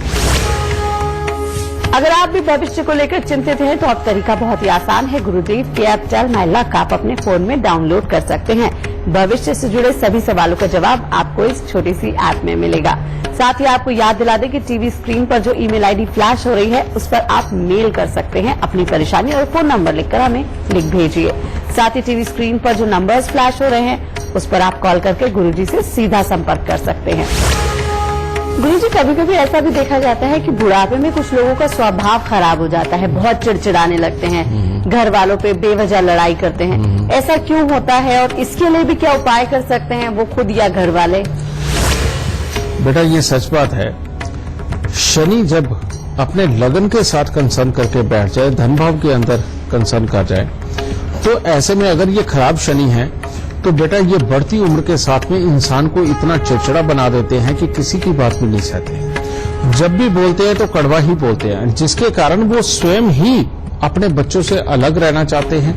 अगर आप भी भविष्य को लेकर चिंतित हैं तो अब तरीका बहुत ही आसान है। गुरुदेव की ऐप टेल माई लक आप अपने फोन में डाउनलोड कर सकते हैं। भविष्य से जुड़े सभी सवालों का जवाब आपको इस छोटी सी ऐप में मिलेगा। साथ ही आपको याद दिला दें कि टीवी स्क्रीन पर जो ईमेल आईडी फ्लैश हो रही है उस पर आप मेल कर सकते हैं अपनी परेशानी और फोन नंबर लिखकर हमें लिख भेजिए। साथ ही टीवी स्क्रीन पर जो नंबर्स फ्लैश हो रहे हैं उस पर आप कॉल करके गुरुजी से सीधा संपर्क कर सकते हैं। गुरुजी कभी कभी ऐसा भी देखा जाता है कि बुढ़ापे में कुछ लोगों का स्वभाव खराब हो जाता है, बहुत चिड़चिड़ाने लगते हैं, घर वालों पे बेवजह लड़ाई करते हैं। ऐसा क्यों होता है और इसके लिए भी क्या उपाय कर सकते हैं वो खुद या घर वाले? बेटा ये सच बात है, शनि जब अपने लगन के साथ कंसर्न करके बैठ जाए, धन भाव के अंदर कंसर्न कर जाए, तो ऐसे में अगर ये खराब शनि है तो बेटा ये बढ़ती उम्र के साथ में इंसान को इतना चिड़चिड़ा बना देते हैं कि किसी की बात भी नहीं सहते। जब भी बोलते हैं तो कड़वा ही बोलते हैं, जिसके कारण वो स्वयं ही अपने बच्चों से अलग रहना चाहते हैं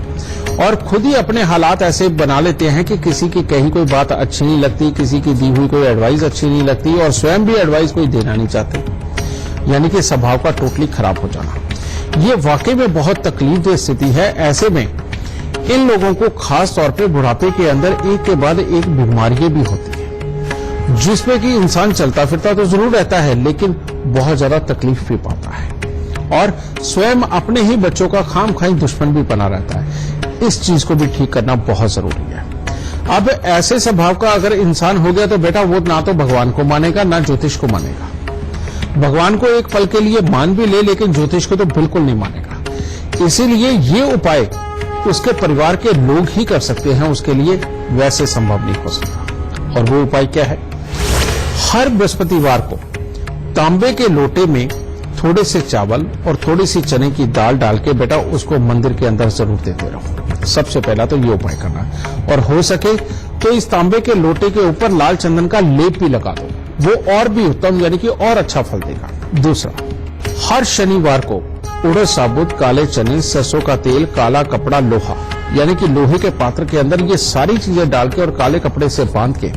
और खुद ही अपने हालात ऐसे बना लेते हैं कि किसी की कही कोई बात अच्छी नहीं लगती, किसी की दी हुई कोई एडवाइस अच्छी नहीं लगती और स्वयं भी एडवाइस कोई देना नहीं चाहते। यानी कि स्वभाव का टोटली खराब हो जाना, ये वाकई में बहुत तकलीफदेह स्थिति है। ऐसे में इन लोगों को खास तौर पे बुढ़ापे के अंदर एक के बाद एक बीमारियां भी होती है जिसमें कि इंसान चलता फिरता तो जरूर रहता है लेकिन बहुत ज्यादा तकलीफ भी पाता है और स्वयं अपने ही बच्चों का खामखाई दुश्मन भी बना रहता है। इस चीज को भी ठीक करना बहुत जरूरी है। अब ऐसे स्वभाव का अगर इंसान हो गया तो बेटा वो ना तो भगवान को मानेगा ना ज्योतिष को मानेगा। भगवान को एक पल के लिए मान भी ले लेकिन ज्योतिष को तो बिल्कुल नहीं मानेगा। इसीलिए ये उपाय उसके परिवार के लोग ही कर सकते हैं, उसके लिए वैसे संभव नहीं हो सकता। और वो उपाय क्या है? हर बृहस्पतिवार को तांबे के लोटे में थोड़े से चावल और थोड़ी सी चने की दाल डाल के बेटा उसको मंदिर के अंदर जरूर देते रहो। सबसे पहला तो ये उपाय करना है और हो सके तो इस तांबे के लोटे के ऊपर लाल चंदन का लेप भी लगा दो, वो और भी उत्तम यानी कि और अच्छा फल देगा। दूसरा, हर शनिवार को उड़द साबुत, काले चने, सरसों का तेल, काला कपड़ा, लोहा यानी कि लोहे के पात्र के अंदर ये सारी चीजें डाल के और काले कपड़े से बांध के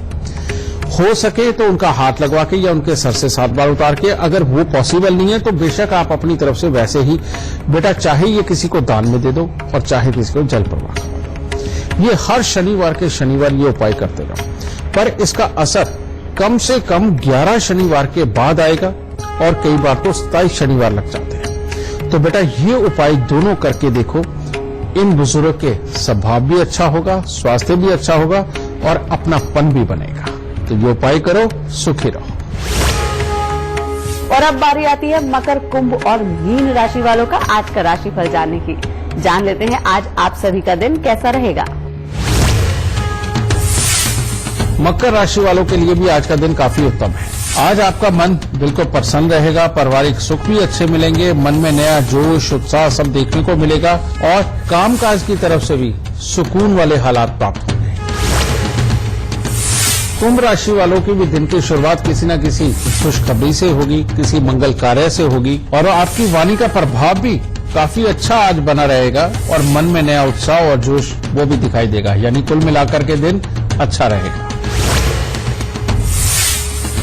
हो सके तो उनका हाथ लगवा के या उनके सर से 7 बार उतार के, अगर वो पॉसिबल नहीं है तो बेशक आप अपनी तरफ से वैसे ही बेटा चाहे ये किसी को दान में दे दो और चाहे किसी को जल प्रवाह करवा दो। ये हर शनिवार के शनिवार ये उपाय करते रहो, पर इसका असर कम से कम 11 शनिवार के बाद आएगा और कई बार तो 27 शनिवार लग जाते हैं। तो बेटा ये उपाय दोनों करके देखो, इन बुजुर्ग के स्वभाव भी अच्छा होगा, स्वास्थ्य भी अच्छा होगा और अपनापन भी बनेगा। तो ये उपाय करो, सुखी रहो। और अब बारी आती है मकर, कुंभ और मीन राशि वालों का आज का राशिफल जानने की। जान लेते हैं आज आप सभी का दिन कैसा रहेगा। मकर राशि वालों के लिए भी आज का दिन काफी उत्तम है। आज आपका मन बिल्कुल प्रसन्न रहेगा, पारिवारिक सुख भी अच्छे मिलेंगे, मन में नया जोश उत्साह सब देखने को मिलेगा और कामकाज की तरफ से भी सुकून वाले हालात प्राप्त होंगे। कुंभ राशि वालों की भी दिन की शुरुआत किसी न किसी खुशखबरी से होगी, किसी मंगल कार्य से होगी और आपकी वाणी का प्रभाव भी काफी अच्छा आज बना रहेगा और मन में नया उत्साह और जोश वो भी दिखाई देगा, यानी कुल मिलाकर के दिन अच्छा रहेगा।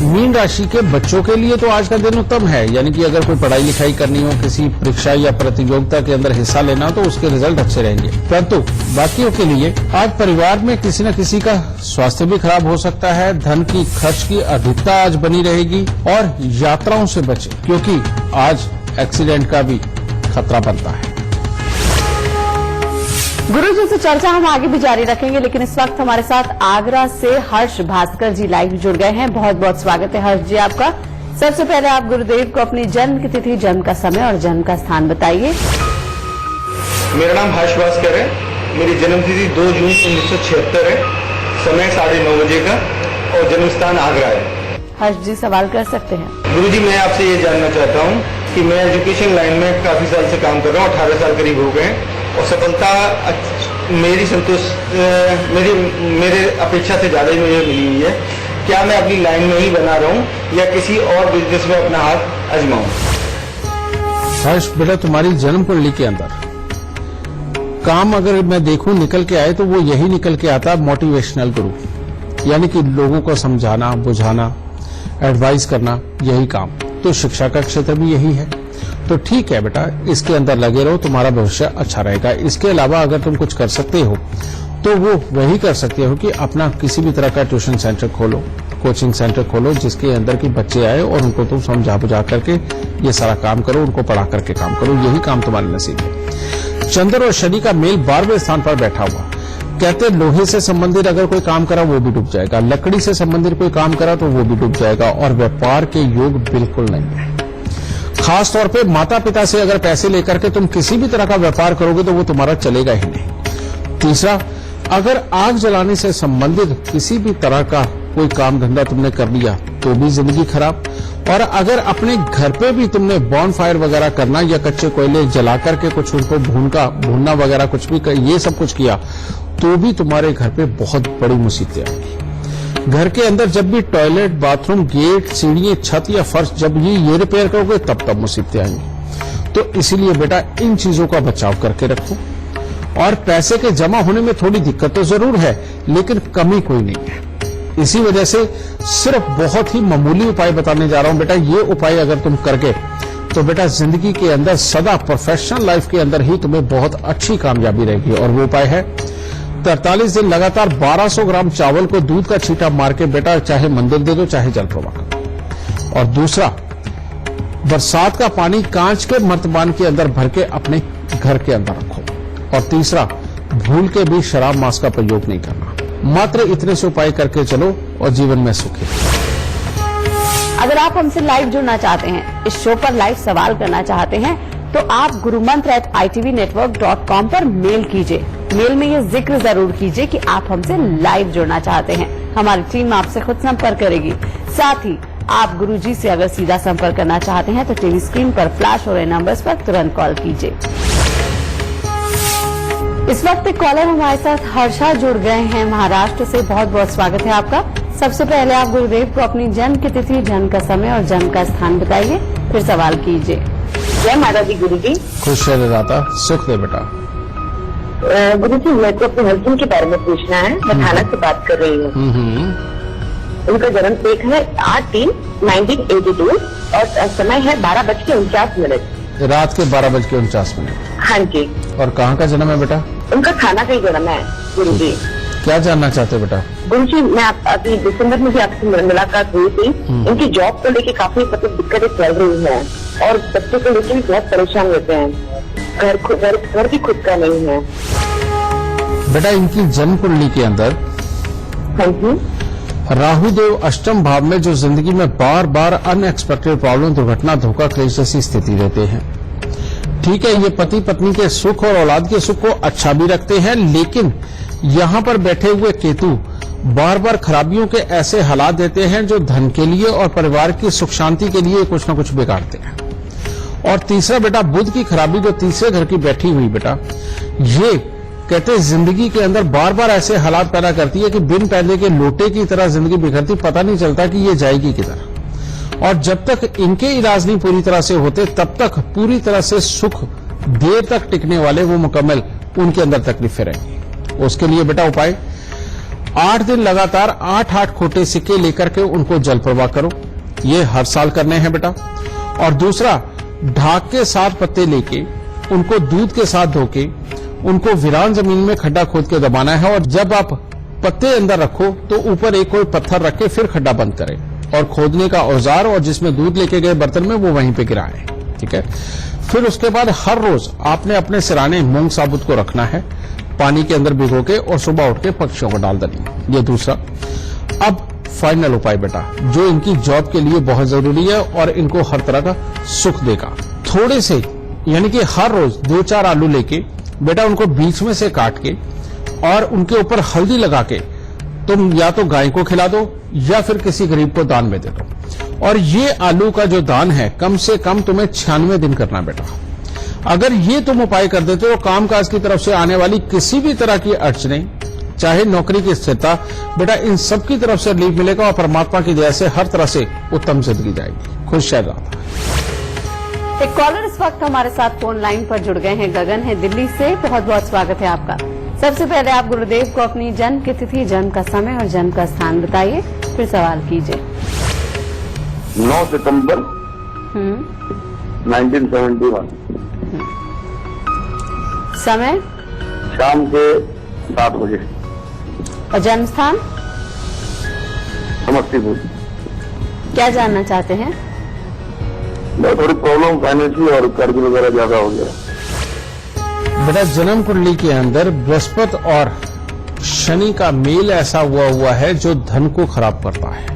मीन राशि के बच्चों के लिए तो आज का दिन उत्तम है, यानी कि अगर कोई पढ़ाई लिखाई करनी हो, किसी परीक्षा या प्रतियोगिता के अंदर हिस्सा लेना तो उसके रिजल्ट अच्छे रहेंगे। परंतु बाकियों के लिए आज परिवार में किसी न किसी का स्वास्थ्य भी खराब हो सकता है, धन की खर्च की अधिकता आज बनी रहेगी और यात्राओं से बचे क्योंकि आज एक्सीडेंट का भी खतरा बनता है। गुरुजी से चर्चा हम आगे भी जारी रखेंगे, लेकिन इस वक्त हमारे साथ आगरा से हर्ष भास्कर जी लाइव जुड़ गए हैं। बहुत बहुत स्वागत है हर्ष जी आपका। सबसे पहले आप गुरुदेव को अपनी जन्म की तिथि, जन्म का समय और जन्म का स्थान बताइए। मेरा नाम हर्ष भास्कर है। मेरी जन्म तिथि 2 जून 1976 है। समय 9:30 बजे का और जन्म स्थान आगरा है। हर्ष जी सवाल कर सकते हैं। गुरुजी मैं आपसे ये जानना चाहता हूँ कि मैं एजुकेशन लाइन में काफी साल से काम कर रहा हूँ, 18 साल करीब हो गए और सफलता मेरी मेरे अपेक्षा से ज्यादा ही मुझे मिली हुई है। क्या मैं अपनी लाइन में ही बना रहा हूँ या किसी और बिजनेस में अपना हाथ आजमाऊं? हर्ष बेटा, तुम्हारी जन्म कुंडली के अंदर काम अगर मैं देखूं निकल के आए तो वो यही निकल के आता मोटिवेशनल गुरु, यानी कि लोगों को समझाना, बुझाना, एडवाइस करना, यही काम। तो शिक्षा का क्षेत्र भी यही है। तो ठीक है बेटा, इसके अंदर लगे रहो, तुम्हारा भविष्य अच्छा रहेगा। इसके अलावा अगर तुम कुछ कर सकते हो तो वो वही कर सकते हो कि अपना किसी भी तरह का ट्यूशन सेंटर खोलो, कोचिंग सेंटर खोलो, जिसके अंदर के बच्चे आए और उनको तुम समझा बुझा करके ये सारा काम करो, उनको पढ़ा करके काम करो। यही काम तुम्हारे नसीब है। चंद्र और शनि का मेल 12वें स्थान पर बैठा हुआ, कहते लोहे से संबंधित अगर कोई काम करा वो भी डूब जाएगा, लकड़ी से संबंधित कोई काम करा तो वो भी डूब जाएगा और व्यापार के योग बिल्कुल नहीं है। खास तौर पे माता पिता से अगर पैसे लेकर के तुम किसी भी तरह का व्यापार करोगे तो वो तुम्हारा चलेगा ही नहीं। तीसरा, अगर आग जलाने से संबंधित किसी भी तरह का कोई काम धंधा तुमने कर लिया तो भी जिंदगी खराब। और अगर अपने घर पे भी तुमने बॉन फायर वगैरह करना या कच्चे कोयले जला करके कुछ उनको भूनना वगैरह कुछ भी ये सब कुछ किया तो भी तुम्हारे घर पे बहुत बड़ी मुसीबतें आएंगी। घर के अंदर जब भी टॉयलेट, बाथरूम, गेट, सीढ़ियां, छत या फर्श जब ये रिपेयर करोगे तब मुसीबतें आएंगी। तो इसीलिए बेटा इन चीजों का बचाव करके रखो। और पैसे के जमा होने में थोड़ी दिक्कत तो जरूर है, लेकिन कमी कोई नहीं है। इसी वजह से सिर्फ बहुत ही मामूली उपाय बताने जा रहा हूं बेटा। ये उपाय अगर तुम करके तो बेटा जिंदगी के अंदर सदा प्रोफेशनल लाइफ के अंदर ही तुम्हें बहुत अच्छी कामयाबी रहेगी। और वो उपाय है 43 दिन लगातार 1200 ग्राम चावल को दूध का छींटा मार के बेटा चाहे मंदिर दे दो चाहे जल प्रवाह करो। और दूसरा, बरसात का पानी कांच के मर्तबान के अंदर भर के अपने घर के अंदर रखो। और तीसरा, भूल के भी शराब मांस का प्रयोग नहीं करना। मात्र इतने से उपाय करके चलो और जीवन में सुखी। अगर आप हमसे लाइव जुड़ना चाहते हैं, इस शो पर लाइव सवाल करना चाहते हैं तो आप gurumantra@itvnetwork.com पर मेल कीजिए। मेल में ये जिक्र जरूर कीजिए कि आप हमसे लाइव जुड़ना चाहते हैं। हमारी टीम आपसे खुद संपर्क करेगी। साथ ही आप गुरुजी से अगर सीधा संपर्क करना चाहते हैं तो टीवी स्क्रीन पर फ्लैश हो रहे नंबर्स पर तुरंत कॉल कीजिए। इस वक्त एक कॉलर हमारे साथ हर्षा जुड़ गए हैं महाराष्ट्र से। बहुत बहुत स्वागत है आपका। सबसे पहले आप गुरुदेव को अपनी जन्म की तिथि, जन्म का समय और जन्म का स्थान बताइए, फिर सवाल कीजिए। जय माता दी गुरुजी। खुश रहे दाता, सुख दे बेटा। गुरुजी मेरे को अपने हस्बैंड के बारे में पूछना है। मैं थाना से बात कर रही हूँ। उनका जन्म तारीख है 8/3/1982 और समय है 12:49। रात के 12:49। हाँ जी। और कहाँ का जन्म है बेटा? उनका थाना का ही जन्म है गुरुजी। क्या जानना चाहते हो बेटा? गुरुजी मैं अभी दिसंबर में भी आपसे मुलाकात हुई थी। इनकी जॉब को लेके काफी दिक्कतें चल रही हैं और बच्चे को लेकर भी बहुत परेशान होते हैं। घर भी खुद का नहीं है बेटा। इनकी जन्म कुंडली के अंदर हाँ जी राहु देव अष्टम भाव में जो जिंदगी में बार बार अनएक्सपेक्टेड प्रॉब्लम, दुर्घटना, धोखा, क्लेश जैसी स्थिति रहते हैं। ठीक है, ये पति पत्नी के सुख और औलाद के सुख को अच्छा भी रखते हैं, लेकिन यहां पर बैठे हुए केतु बार बार खराबियों के ऐसे हालात देते हैं जो धन के लिए और परिवार की सुख शांति के लिए कुछ न कुछ बिगाड़ते हैं। और तीसरा बेटा, बुध की खराबी जो तीसरे घर की बैठी हुई बेटा, ये कहते हैं जिंदगी के अंदर बार बार ऐसे हालात पैदा करती है कि बिन पैदे के लोटे की तरह जिंदगी बिखरती, पता नहीं चलता कि ये जाएगी किधर। और जब तक इनके इलाज नहीं पूरी तरह से होते, तब तक पूरी तरह से सुख देर तक टिकने वाले वो मुकम्मल उनके अंदर तकलीफें रहेंगी। उसके लिए बेटा उपाय, 8 दिन लगातार 8 खोटे सिक्के लेकर के उनको जल प्रवाह करो, ये हर साल करने हैं बेटा। और दूसरा, ढाक के 7 पत्ते लेके उनको दूध के साथ धोके उनको वीरान जमीन में खड्डा खोद के दबाना है, और जब आप पत्ते अंदर रखो तो ऊपर एक कोई पत्थर रख के फिर खड्डा बंद करें, और खोदने का औजार और जिसमें दूध लेके गए बर्तन में वो वहीं पे गिराएं। ठीक है, फिर उसके बाद हर रोज आपने अपने सिराने मूंग साबुत को रखना है पानी के अंदर भिगो के, और सुबह उठ के पक्षियों को डाल देनी। ये दूसरा। अब फाइनल उपाय बेटा, जो इनकी जॉब के लिए बहुत जरूरी है और इनको हर तरह का सुख देगा, थोड़े से यानी कि हर रोज 2-4 आलू लेके बेटा उनको बीच में से काट के और उनके ऊपर हल्दी लगा के तुम या तो गाय को खिला दो या फिर किसी गरीब को दान में दे दो। और ये आलू का जो दान है कम से कम तुम्हें 96 दिन करना बेटा। अगर ये तुम उपाय कर देते हो, कामकाज की तरफ से आने वाली किसी भी तरह की अड़चने, चाहे नौकरी की स्थिरता, बेटा इन सब की तरफ से रिलीफ मिलेगा और परमात्मा की दया से हर तरह से उत्तम जिंदगी जाएगी। खुश रहना। एक कॉलर इस वक्त हमारे साथ फोन लाइन पर जुड़ गए हैं। गगन है दिल्ली से, बहुत बहुत स्वागत है आपका। सबसे पहले आप गुरुदेव को अपनी जन्म की तिथि, जन्म का समय और जन्म का स्थान बताइए, फिर सवाल कीजिए। 9 सितंबर 1971, समय शाम के 7 बजे, और जन्म स्थान समस्तीपुर। क्या जानना चाहते हैं? थोड़ी प्रॉब्लम फाइनेंशियल और कर्ज वगैरह ज्यादा हो गया। बेटा जन्म कुंडली के अंदर बृहस्पति और शनि का मेल ऐसा हुआ है जो धन को खराब करता है,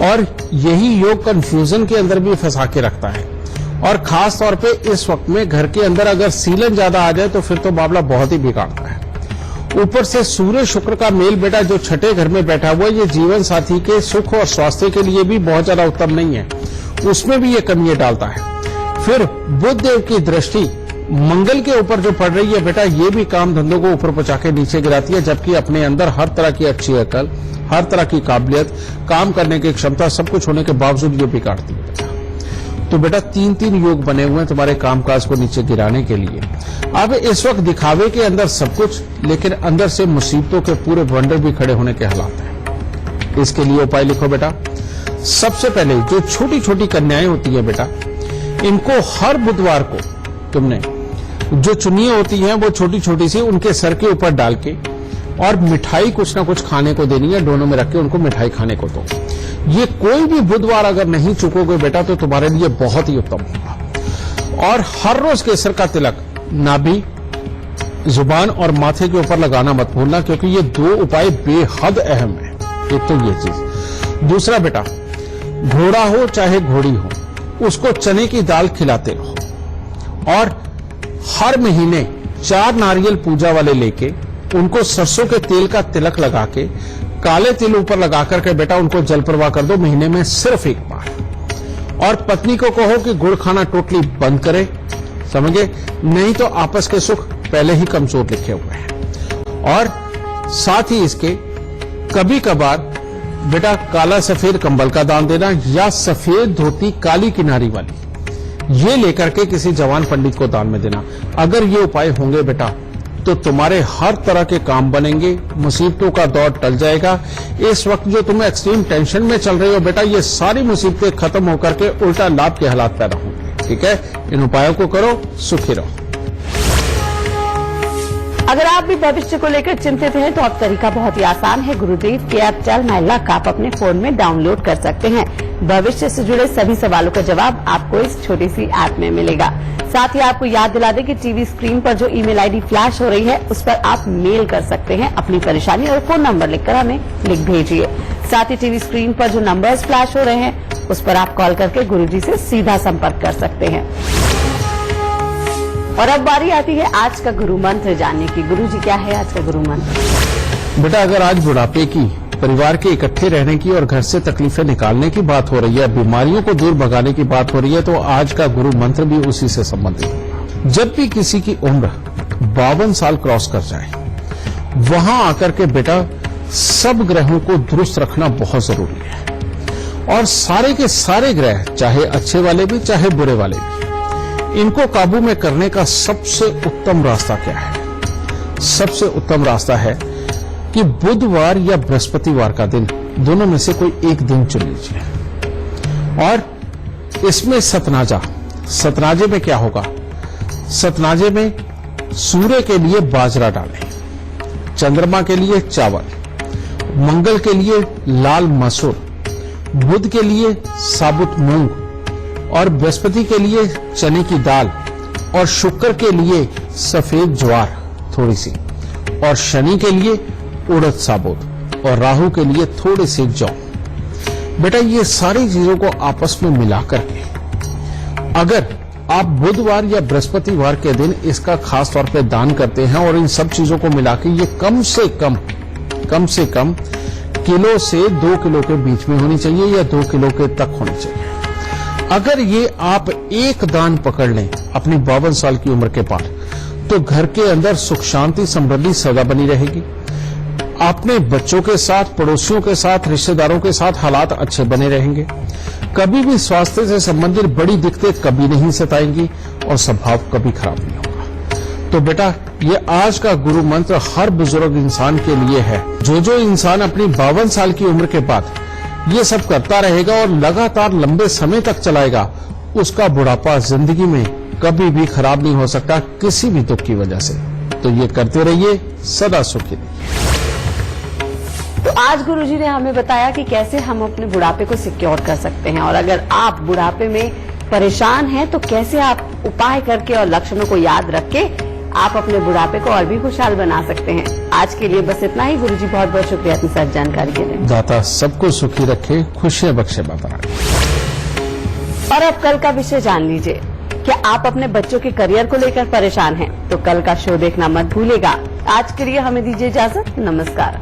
और यही योग कंफ्यूजन के अंदर भी फंसा के रखता है। और खास तौर पे इस वक्त में घर के अंदर अगर सीलन ज्यादा आ जाए तो फिर तो मामला बहुत ही बिगाड़ता है। ऊपर से सूर्य शुक्र का मेल बेटा जो छठे घर में बैठा हुआ है, ये जीवन साथी के सुख और स्वास्थ्य के लिए भी बहुत ज्यादा उत्तम नहीं है, उसमें भी ये कमियां डालता है। फिर बुध देव की दृष्टि मंगल के ऊपर जो पड़ रही है बेटा, ये भी काम धंधों को ऊपर पहुंचा के नीचे गिराती है, जबकि अपने अंदर हर तरह की अच्छी अकल, हर तरह की काबिलियत, काम करने की क्षमता, सब कुछ होने के बावजूद ये बिगाड़ती है। तो बेटा 3 योग बने हुए हैं तुम्हारे कामकाज को नीचे गिराने के लिए। अब इस वक्त दिखावे के अंदर सब कुछ, लेकिन अंदर से मुसीबतों के पूरे बंडर भी खड़े होने के हालात हैं। इसके लिए उपाय लिखो बेटा। सबसे पहले जो छोटी छोटी कन्याएं होती है बेटा, इनको हर बुधवार को तुमने जो चुनियां होती हैं वो छोटी छोटी सी उनके सर के ऊपर डाल के और मिठाई कुछ ना कुछ खाने को देनी है, दोनों में रख के उनको मिठाई खाने को दो। ये कोई भी बुधवार अगर नहीं चुकोगे बेटा तो तुम्हारे लिए बहुत ही उत्तम होगा। और हर रोज केसर का तिलक नाभि, जुबान और माथे के ऊपर लगाना मत भूलना, क्योंकि ये 2 उपाय बेहद अहम है। एक तो ये चीज। दूसरा बेटा, घोड़ा हो चाहे घोड़ी हो, उसको चने की दाल खिलाते रहो, और हर महीने 4 नारियल पूजा वाले लेके उनको सरसों के तेल का तिलक लगा के काले तिल ऊपर लगा करके बेटा उनको जल प्रवाह कर दो महीने में सिर्फ 1 बार। और पत्नी को कहो कि गुड़ खाना टोटली बंद करे, समझे, नहीं तो आपस के सुख पहले ही कमजोर लिखे हुए हैं। और साथ ही इसके कभी कभार बेटा काला सफेद कंबल का दान देना, या सफेद धोती काली किनारी वाली ये लेकर के किसी जवान पंडित को दान में देना। अगर ये उपाय होंगे बेटा तो तुम्हारे हर तरह के काम बनेंगे, मुसीबतों का दौर टल जाएगा। इस वक्त जो तुम एक्सट्रीम टेंशन में चल रहे हो बेटा, ये सारी मुसीबतें खत्म होकर के उल्टा लाभ के हालात पैदा होंगे। ठीक है, इन उपायों को करो, सुखी रहो। अगर आप भी भविष्य को लेकर चिंतित हैं तो अब तरीका बहुत ही आसान है। गुरुदेव के ऐप टेल माय लक आप अपने फोन में डाउनलोड कर सकते हैं। भविष्य से जुड़े सभी सवालों का जवाब आपको इस छोटी सी ऐप में मिलेगा। साथ ही आपको याद दिला दें कि टीवी स्क्रीन पर जो ईमेल आईडी फ्लैश हो रही है उस पर आप मेल कर सकते हैं अपनी परेशानी, और फोन नंबर लिखकर हमें लिख भेजिए। साथ ही टीवी स्क्रीन पर जो नंबर्स फ्लैश हो रहे हैं उस पर आप कॉल करके गुरुजी से सीधा संपर्क कर सकते हैं। और अब बारी आती है आज का गुरु मंत्र जानने की। गुरुजी क्या है आज का गुरु मंत्र? बेटा अगर आज बुढ़ापे की, परिवार के इकट्ठे रहने की और घर से तकलीफें निकालने की बात हो रही है, बीमारियों को दूर भगाने की बात हो रही है, तो आज का गुरु मंत्र भी उसी से संबंधित है। जब भी किसी की उम्र 52 साल क्रॉस कर जाए, वहां आकर के बेटा सब ग्रहों को दुरुस्त रखना बहुत जरूरी है। और सारे के सारे ग्रह, चाहे अच्छे वाले भी चाहे बुरे वाले भी, इनको काबू में करने का सबसे उत्तम रास्ता क्या है? सबसे उत्तम रास्ता है कि बुधवार या बृहस्पतिवार का दिन, दोनों में से कोई एक दिन चुन लीजिए और इसमें सतनाजे में क्या होगा? सतनाजे में सूर्य के लिए बाजरा डालें, चंद्रमा के लिए चावल, मंगल के लिए लाल मसूर, बुध के लिए साबुत मूंग और बृहस्पति के लिए चने की दाल और शुक्र के लिए सफेद ज्वार थोड़ी सी और शनि के लिए उड़द साबुत और राहु के लिए थोड़े से जौ। बेटा ये सारी चीजों को आपस में मिलाकर के अगर आप बुधवार या बृहस्पतिवार के दिन इसका खास तौर पे दान करते हैं और इन सब चीजों को मिला के ये कम से कम किलो से 2 किलो के बीच में होनी चाहिए या 2 किलो के तक होनी चाहिए। अगर ये आप एक दान पकड़ लें अपनी 52 साल की उम्र के बाद, तो घर के अंदर सुख शांति समृद्धि सदा बनी रहेगी। अपने बच्चों के साथ, पड़ोसियों के साथ, रिश्तेदारों के साथ हालात अच्छे बने रहेंगे। कभी भी स्वास्थ्य से संबंधित बड़ी दिक्कतें कभी नहीं सताएंगी और स्वभाव कभी खराब नहीं होगा। तो बेटा ये आज का गुरु मंत्र हर बुजुर्ग इंसान के लिए है। जो इंसान अपनी 52 साल की उम्र के बाद ये सब करता रहेगा और लगातार लंबे समय तक चलाएगा, उसका बुढ़ापा जिंदगी में कभी भी खराब नहीं हो सकता किसी भी दुख की वजह से। तो ये करते रहिए, सदा सुखी रहिए। तो आज गुरुजी ने हमें बताया कि कैसे हम अपने बुढ़ापे को सिक्योर कर सकते हैं, और अगर आप बुढ़ापे में परेशान हैं तो कैसे आप उपाय करके और लक्षणों को याद रख के आप अपने बुढ़ापे को और भी खुशहाल बना सकते हैं। आज के लिए बस इतना ही। गुरुजी बहुत बहुत शुक्रिया इतनी सारी जानकारी के लिए। दाता सबको सुखी रखे, खुशियां बख्शे बाबा। और अब कल का विषय जान लीजिए। क्या आप अपने बच्चों के करियर को लेकर परेशान हैं? तो कल का शो देखना मत भूलिएगा। आज के लिए हमें दीजिए इजाजत। नमस्कार।